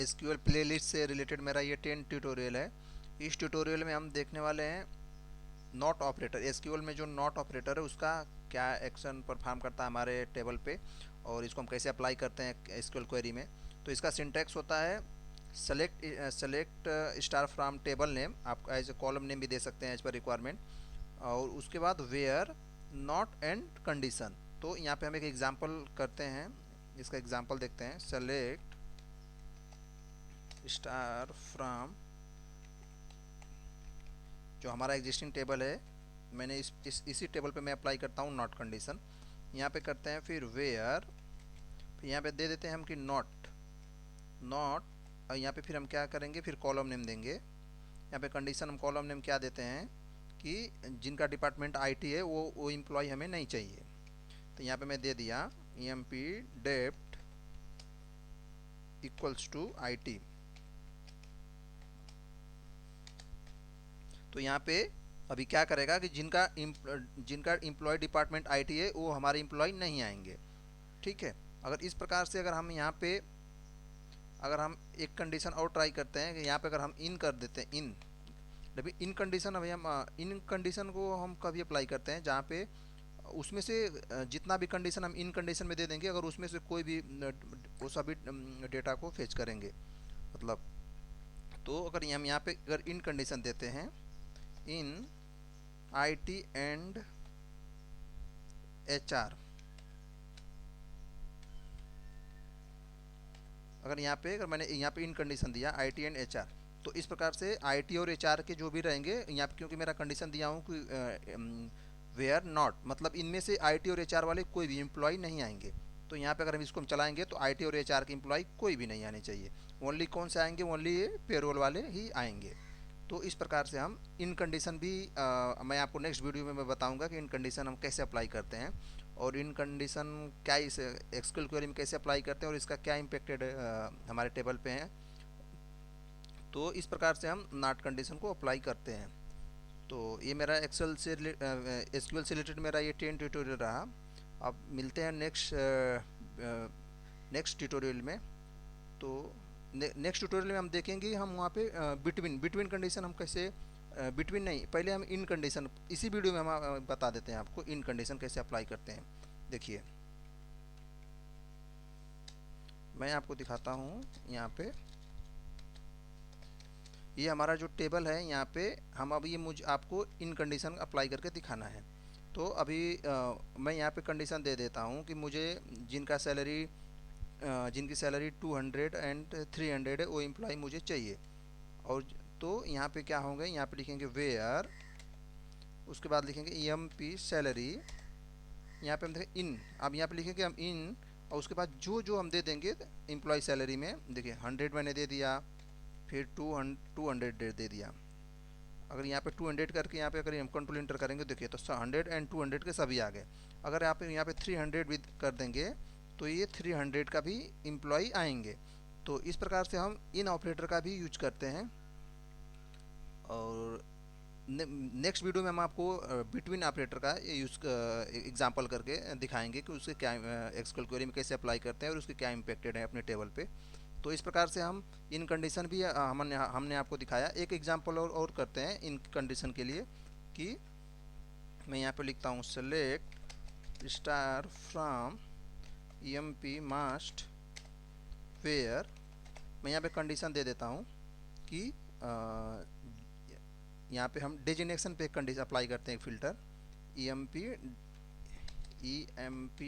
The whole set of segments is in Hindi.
एसक्यूएल प्लेलिस्ट से रिलेटेड मेरा ये 10 ट्यूटोरियल है। इस ट्यूटोरियल में हम देखने वाले हैं नॉट ऑपरेटर। एसक्यूएल में जो नॉट ऑपरेटर है उसका क्या एक्शन परफॉर्म करता है हमारे टेबल पे, और इसको हम कैसे अप्लाई करते हैं एसक्यूएल क्वेरी में। तो इसका सिंटैक्स होता है select star from table name, आप एज ए कॉलम नेम भी दे सकते हैं एज पर रिक्वायरमेंट, और उसके बाद वेयर नॉट एंड कंडीशन। तो यहाँ पे हम एक एग्जांपल करते हैं, इसका एग्जांपल देखते हैं। सेलेक्ट स्टार फ्रॉम, जो हमारा एग्जिस्टिंग टेबल है, मैंने इसी टेबल पे मैं अप्लाई करता हूँ नॉट कंडीशन। यहाँ पे करते हैं फिर वेयर, फिर यहाँ पे दे देते हैं हम कि नॉट नॉट, और यहाँ पे फिर हम क्या करेंगे, फिर कॉलम नेम देंगे। यहाँ पे कंडीशन हम कॉलम नेम क्या देते हैं कि जिनका डिपार्टमेंट आईटी है वो एम्प्लॉय हमें नहीं चाहिए। तो यहाँ पे मैं दे दिया emp dept equals to IT। तो यहाँ पे अभी क्या करेगा कि जिनका एम्प्लॉय डिपार्टमेंट आईटी है वो हमारे एम्प्लॉय नहीं आएंगे। ठीक है। अगर इस प्रकार से अगर हम यहाँ पे अगर हम एक कंडीशन और ट्राई करते हैं कि यहाँ पे अगर हम इन कर देते हैं इन, अभी इन कंडीशन, अभी हम इन कंडीशन को हम कभी अप्लाई करते हैं जहाँ पे उसमें से जितना भी कंडीशन हम इन कंडीशन में दे देंगे, अगर उसमें से कोई भी वो सभी डेटा को फेच करेंगे मतलब। तो अगर हम यहाँ पे अगर इन कंडीशन देते हैं इन IT एंड HR, अगर यहाँ पे अगर मैंने यहाँ पे इन कंडीशन दिया IT एंड HR, तो इस प्रकार से IT और HR के जो भी रहेंगे यहाँ पे, क्योंकि मेरा कंडीशन दिया हूँ कि वेयर नॉट, मतलब इनमें से IT और HR वाले कोई भी एम्प्लॉय नहीं आएंगे। तो यहाँ पे अगर हम इसको हम चलाएंगे तो IT और HR के एम्प्लॉय कोई भी नहीं आने चाहिए। ओनली कौन से आएंगे, ओनली ये पेरोल वाले ही आएंगे। तो इस प्रकार से हम इन कंडीशन भी मैं आपको नेक्स्ट वीडियो में मैं बताऊंगा कि इन कंडीशन हम कैसे अप्लाई करते हैं, और इन कंडीशन क्या इस एक्सक्यूएल क्वेरी में कैसे अप्लाई करते हैं, और इसका क्या इम्पेक्टेड हमारे टेबल पे है। तो इस प्रकार से हम नॉट कंडीशन को अप्लाई करते हैं। तो ये मेरा एक्सेल से एसक्यूएल से रिलेटेड मेरा ये 10 ट्यूटोरियल रहा। अब मिलते हैं नेक्स्ट ट्यूटोरियल में। तो नेक्स्ट ट्यूटोरियल में हम देखेंगे हम वहाँ पे बिटवीन कंडीशन हम कैसे, बिटवीन नहीं, पहले हम इन कंडीशन, इसी वीडियो में हम बता देते हैं आपको इन कंडीशन कैसे अप्लाई करते हैं। देखिए मैं आपको दिखाता हूँ यहाँ पे, ये हमारा जो टेबल है यहाँ पे हम अब ये मुझे आपको इन कंडीशन अप्लाई करके दिखाना है। तो अभी मैं यहाँ पे कंडीशन दे देता हूँ कि मुझे जिनकी सैलरी 200 एंड 300 है वो एम्प्लॉय मुझे चाहिए। और तो यहाँ पे क्या होंगे, यहाँ पे लिखेंगे वेयर, उसके बाद लिखेंगे EMP सैलरी, यहाँ पे हम देखें इन, अब यहाँ पे लिखेंगे हम इन, और उसके बाद जो जो हम दे देंगे एम्प्लॉय सैलरी में, देखिए 100 मैंने दे दिया, फिर 200 दे दिया। अगर यहाँ पे 200 करके यहाँ पे अगर हम कंट्रोल इंटर करेंगे, देखिए तो 100 एंड 200 के सभी आ गए। अगर आप यहाँ पे 300 भी कर देंगे तो ये 300 का भी एम्प्लॉय आएंगे। तो इस प्रकार से हम इन ऑपरेटर का भी यूज करते हैं। और नेक्स्ट वीडियो में हम आपको बिटवीन ऑपरेटर का यूज एग्जांपल करके दिखाएंगे कि उसके क्या एक्सक्यूएल क्वेरी में कैसे अप्लाई करते हैं और उसके क्या इम्पेक्टेड है अपने टेबल पे। तो इस प्रकार से हम इन कंडीशन भी हमने आपको दिखाया। एक एग्जांपल और करते हैं इन कंडीशन के लिए, कि मैं यहाँ पे लिखता हूँ सेलेक्ट स्टार फ्रॉम EMP मास्ट वेयर, मैं यहाँ पे कंडीशन दे देता हूँ कि यहाँ पे हम डेजिग्नेशन पे कंडीशन अप्लाई करते हैं, फिल्टर EMP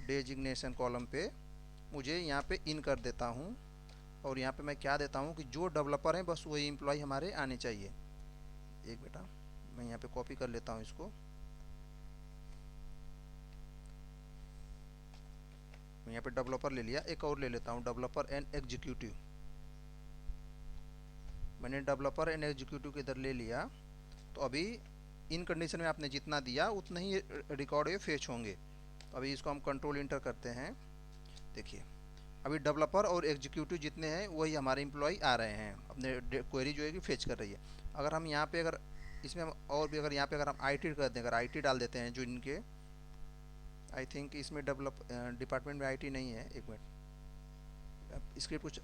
डेजिग्नेशन कॉलम पे मुझे यहाँ पे इन कर देता हूँ। और यहाँ पे मैं क्या देता हूँ कि जो डेवलपर हैं बस वही एम्प्लॉय हमारे आने चाहिए। एक बेटा मैं यहाँ पे कॉपी कर लेता हूँ इसको, मैं यहाँ पे डेवलपर ले लिया, एक और ले लेता हूँ डेवलपर एंड एग्जीक्यूटिव। मैंने डेवलपर एंड एग्जीक्यूटिव के इधर ले लिया। तो अभी इन कंडीशन में आपने जितना दिया उतना ही रिकॉर्ड ये फेच होंगे। तो अभी इसको हम कंट्रोल इंटर करते हैं, देखिए अभी डेवलपर और एग्जीक्यूटिव जितने हैं वही हमारे एम्प्लॉय आ रहे हैं, अपने क्वेरी जो है कि फेच कर रही है। अगर हम यहाँ पे अगर इसमें हम और भी अगर यहाँ पे अगर हम IT कर दें, अगर IT डाल देते हैं जो इनके, आई थिंक इसमें डिपार्टमेंट में IT नहीं है, एक मिनट, स्क्रिप्ट कुछ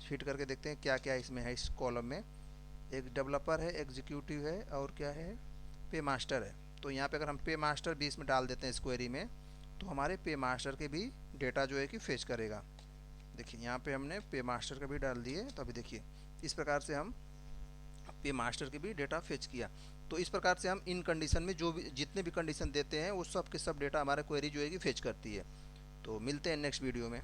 हिट करके देखते हैं क्या क्या इसमें है। इस कॉलम में एक डेवलपर है, एग्जीक्यूटिव है, और क्या है, पे मास्टर है। तो यहाँ पे अगर हम पे मास्टर भी इसमें डाल देते हैं इस क्वेरी में, तो हमारे पे मास्टर के भी डेटा जो है कि फेच करेगा। देखिए यहाँ पे हमने पे मास्टर का भी डाल दिए, तो अभी देखिए इस प्रकार से हम पे मास्टर के भी डेटा फेच किया। तो इस प्रकार से हम इन कंडीशन में जो भी जितने भी कंडीशन देते हैं वो सब के सब डेटा हमारा क्वेरी जो है कि फेच करती है। तो मिलते हैं नेक्स्ट वीडियो में।